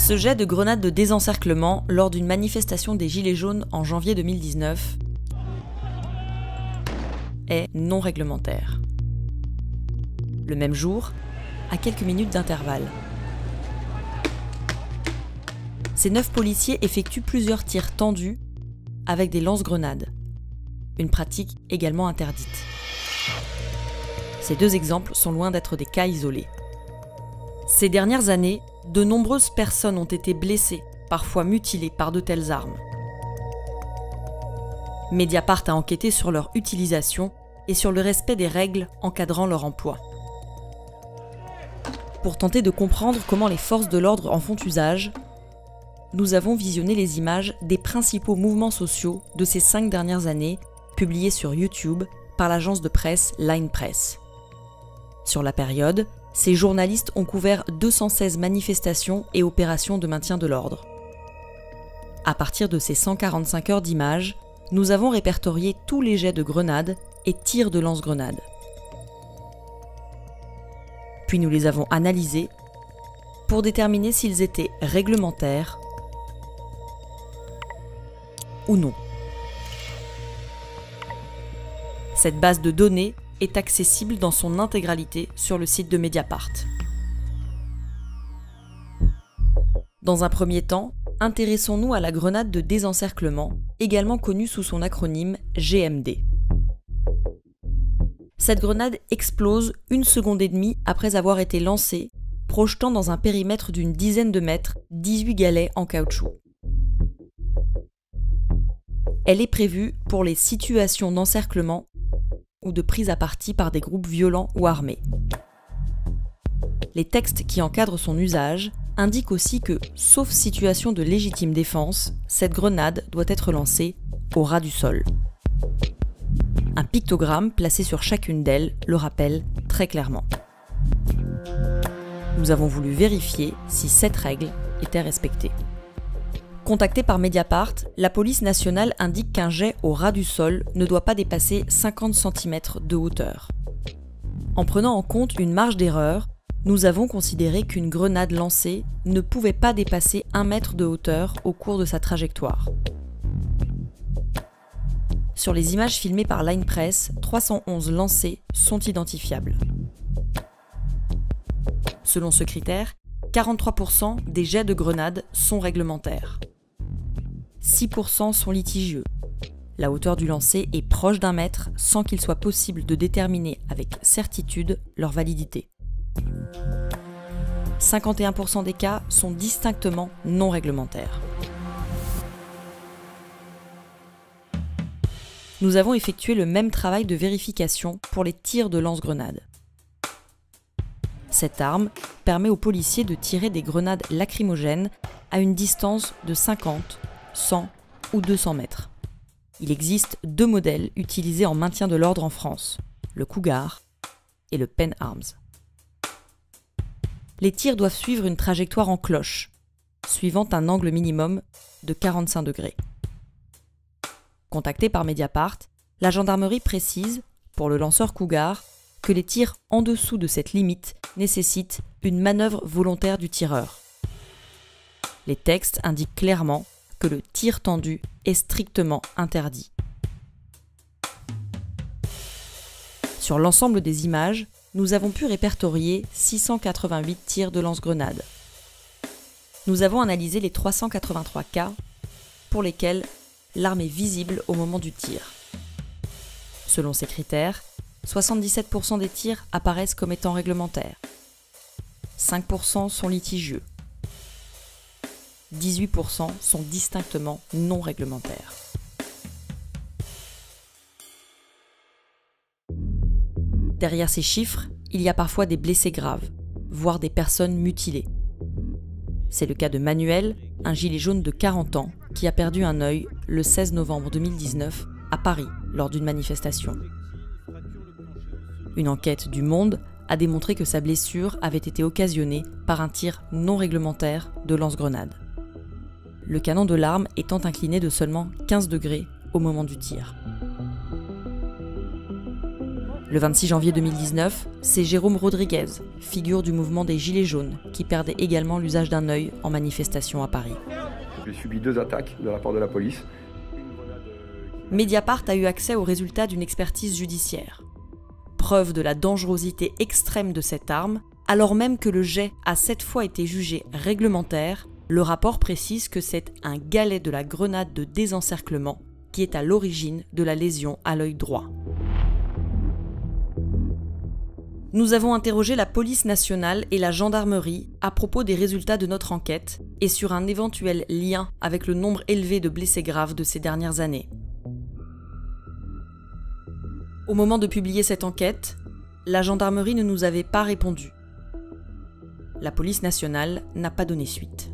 Ce jet de grenade de désencerclement lors d'une manifestation des Gilets jaunes en janvier 2019 est non réglementaire. Le même jour, à quelques minutes d'intervalle, ces 9 policiers effectuent plusieurs tirs tendus avec des lance-grenades, une pratique également interdite. Ces 2 exemples sont loin d'être des cas isolés. Ces dernières années, de nombreuses personnes ont été blessées, parfois mutilées par de telles armes. Mediapart a enquêté sur leur utilisation et sur le respect des règles encadrant leur emploi. Pour tenter de comprendre comment les forces de l'ordre en font usage, nous avons visionné les images des principaux mouvements sociaux de ces 5 dernières années, publiées sur YouTube par l'agence de presse Line Press. Sur la période, ces journalistes ont couvert 216 manifestations et opérations de maintien de l'ordre. À partir de ces 145 heures d'images, nous avons répertorié tous les jets de grenades et tirs de lance-grenades. Puis nous les avons analysés pour déterminer s'ils étaient réglementaires ou non. Cette base de données est accessible dans son intégralité sur le site de Mediapart. Dans un premier temps, intéressons-nous à la grenade de désencerclement, également connue sous son acronyme GMD. Cette grenade explose 1 seconde et demie après avoir été lancée, projetant dans un périmètre d'une dizaine de mètres 18 galets en caoutchouc. Elle est prévue pour les situations d'encerclement ou de prise à partie par des groupes violents ou armés. Les textes qui encadrent son usage indiquent aussi que, sauf situation de légitime défense, cette grenade doit être lancée au ras du sol. Un pictogramme placé sur chacune d'elles le rappelle très clairement. Nous avons voulu vérifier si cette règle était respectée. Contactée par Mediapart, la police nationale indique qu'un jet au ras du sol ne doit pas dépasser 50 cm de hauteur. En prenant en compte une marge d'erreur, nous avons considéré qu'une grenade lancée ne pouvait pas dépasser 1 mètre de hauteur au cours de sa trajectoire. Sur les images filmées par Line Press, 311 lancés sont identifiables. Selon ce critère, 43% des jets de grenades sont réglementaires. 6% sont litigieux. La hauteur du lancer est proche d'1 mètre sans qu'il soit possible de déterminer avec certitude leur validité. 51% des cas sont distinctement non réglementaires. Nous avons effectué le même travail de vérification pour les tirs de lance-grenades. Cette arme permet aux policiers de tirer des grenades lacrymogènes à une distance de 50, 100 ou 200 mètres. Il existe 2 modèles utilisés en maintien de l'ordre en France, le Cougar et le Pen Arms. Les tirs doivent suivre une trajectoire en cloche, suivant un angle minimum de 45 degrés. Contacté par Mediapart, la gendarmerie précise, pour le lanceur Cougar, que les tirs en dessous de cette limite nécessitent une manœuvre volontaire du tireur. Les textes indiquent clairement que le tir tendu est strictement interdit. Sur l'ensemble des images, nous avons pu répertorier 688 tirs de lance-grenades. Nous avons analysé les 383 cas pour lesquels l'arme est visible au moment du tir. Selon ces critères, 77% des tirs apparaissent comme étant réglementaires. 5% sont litigieux. 18% sont distinctement non réglementaires. Derrière ces chiffres, il y a parfois des blessés graves, voire des personnes mutilées. C'est le cas de Manuel, un gilet jaune de 40 ans, qui a perdu un œil le 16 novembre 2019 à Paris lors d'une manifestation. Une enquête du Monde a démontré que sa blessure avait été occasionnée par un tir non réglementaire de lance-grenade. Le canon de l'arme étant incliné de seulement 15 degrés au moment du tir. Le 26 janvier 2019, c'est Jérôme Rodriguez, figure du mouvement des Gilets jaunes, qui perdait également l'usage d'un œil en manifestation à Paris. J'ai subi 2 attaques de la part de la police. Mediapart a eu accès aux résultats d'une expertise judiciaire. Preuve de la dangerosité extrême de cette arme, alors même que le jet a 7 fois été jugé réglementaire, le rapport précise que c'est un galet de la grenade de désencerclement qui est à l'origine de la lésion à l'œil droit. Nous avons interrogé la police nationale et la gendarmerie à propos des résultats de notre enquête et sur un éventuel lien avec le nombre élevé de blessés graves de ces dernières années. Au moment de publier cette enquête, la gendarmerie ne nous avait pas répondu. La police nationale n'a pas donné suite.